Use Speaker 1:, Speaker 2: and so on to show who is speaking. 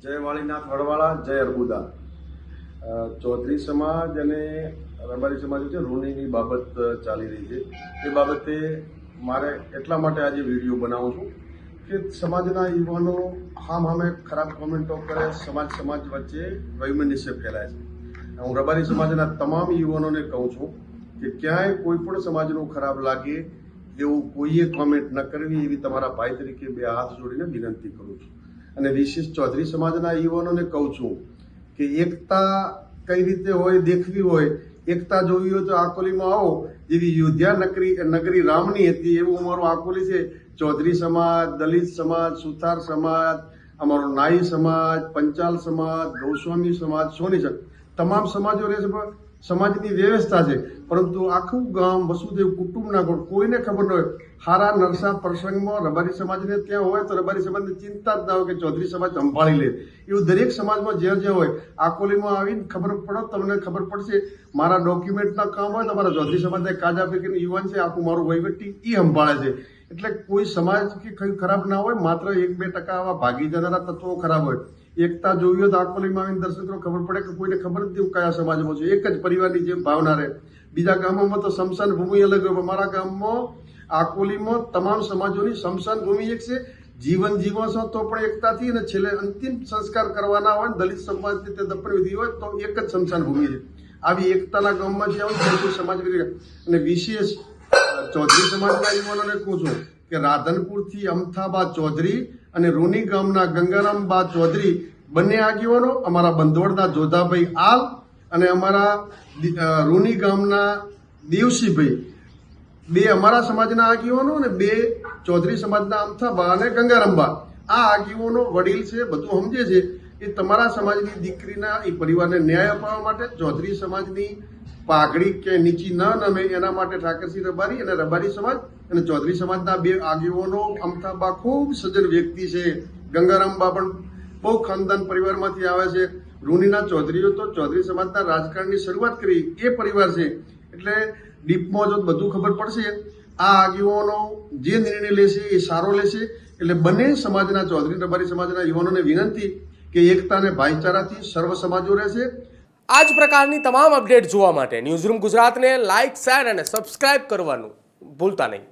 Speaker 1: જય વાળીનાથ વડવાળા, જય અર્બુદા। ચૌધરી સમાજ અને રબારી સમાજ વચ્ચે ઋણીની બાબત ચાલી રહી છે। એ બાબતે મારે એટલા માટે આજે વિડીયો બનાવું છું કે સમાજના યુવાનો સામે ખરાબ કોમેન્ટો કરે, સમાજ વચ્ચે વૈમનસ્ય ફેલાય છે। હું રબારી સમાજના તમામ યુવાનોને કહું છું કે ક્યાંય કોઈ પણ સમાજનું ખરાબ લાગે એવું કોઈએ કોમેન્ટ ન કરવી, એવી તમારા ભાઈ તરીકે બે હાથ જોડીને વિનંતી કરું છું। અને વિશેષ ચૌધરી સમાજના યુવાનોને કહું છું કે એકતા કઈ રીતે હોય દેખવી હોય, એકતા જોવી હોય તો આકોલીમાં આવો। જેવી અયોધ્યા નગરી રામની હતી એવું અમારું આકોલી છે। ચૌધરી સમાજ, દલિત સમાજ, સુથાર સમાજ, અમારો નાઈ સમાજ, પંચાલ સમાજ, ગૌસ્વામી સમાજ, સોની સમાજ, તમામ સમાજો રહે છે। પણ સમાજની વ્યવસ્થા છે, પરંતુ આખું ગામ વસુદેવ કુટુંબના ગોળ કોઈને ખબર ન હોય। હારા નરસા પ્રસંગમાં રબારી સમાજને ત્યાં હોય તો રબારી સમાજની ચિંતા જ ના હોય કે ચૌધરી સમાજ સંભાળી લે। એવું દરેક સમાજમાં જ્યાં હોય આકોલીમાં આવીને ખબર પડો, તમને ખબર પડશે। મારા ડોક્યુમેન્ટના કામ હોય તો મારા ચૌધરી સમાજના કાજા પૈકીનું યુવાન છે, આખું મારું વહીવટી એ સંભાળે છે। એટલે કોઈ સમાજ કે કઈ ખરાબ ના હોય, માત્ર 1-2% આવા ભાગી જનારા તત્વો ખરાબ હોય। એકતા જોવી હોય તો આકોલીમાં આવીને દર્શન કરો, ખબર પડે કે કોઈને ખબર નથી કયા સમાજમાં છે। એક જ પરિવારની જેમ ભાવના રહે। બીજા ગામોમાં તો સ્મશાન ભૂમિ અલગ હોય, મારા ગામમાં આકોલીમાં તમામ સમાજોની સ્મશાન ભૂમિ એક છે। જીવન જીવો છો તો પણ એકતાથી, અને છેલ્લે અંતિમ સંસ્કાર કરવાના હોય, દલિત સમાજની તે દફન વિધિ હોય તો એક જ સ્મશાન ભૂમિ છે। આવી એકતાના ગામમાં જે આવું કોઈ સમાજ અને વિશેષ ચૌધરી સમાજના યુવાનોને કહું છું કે રાધનપુરથી અમથાબા ચૌધરી અને રૂની ગામના ગંગારામબા ચૌધરી બંને આગેવાનો, અમારા બંધોડના જોધાભાઈ આલ અને અમારા રૂની ગામના દેવસીભાઈ, બે અમારા સમાજના આગેવાનો અને બે ચૌધરી સમાજના અમથાબા અને ગંગારામબા, આ આગેવાનો વડીલ છે, બધું સમજે છે। એ તમારા સમાજની દીકરીના એ પરિવારને ન્યાય અપાવવા માટે ચૌધરી સમાજની પાઘડી કે નીચી ન નમે એના માટે ઠાકરસિંહ રબારી અને રબારી સમાજ અને ચૌધરી સમાજના બે આગેવાનો, અમથાબા ખૂબ સજ્જન વ્યક્તિ છે, ગંગારામબા પણ બહુ ખાનદાન પરિવારમાંથી આવે છે। રૂનીના ચૌધરીઓ તો ચૌધરી સમાજના રાજકારણની શરૂઆત કરી એ પરિવાર છે। એટલે ડીપમાં જો બધું ખબર પડશે, આ આગેવાનો જે નિર્ણય લેશે એ સારો લેશે। એટલે બંને સમાજના ચૌધરી રબારી સમાજના યુવાનોને વિનંતી કે એકતા અને ભાઈચારાથી સર્વ સમાજો રહેશે।
Speaker 2: આ જ પ્રકારની તમામ અપડેટ જોવા માટે ન્યૂઝરૂમ ગુજરાતને લાઇક, શેર અને સબસ્ક્રાઇબ કરવાનું ભૂલતા નહીં।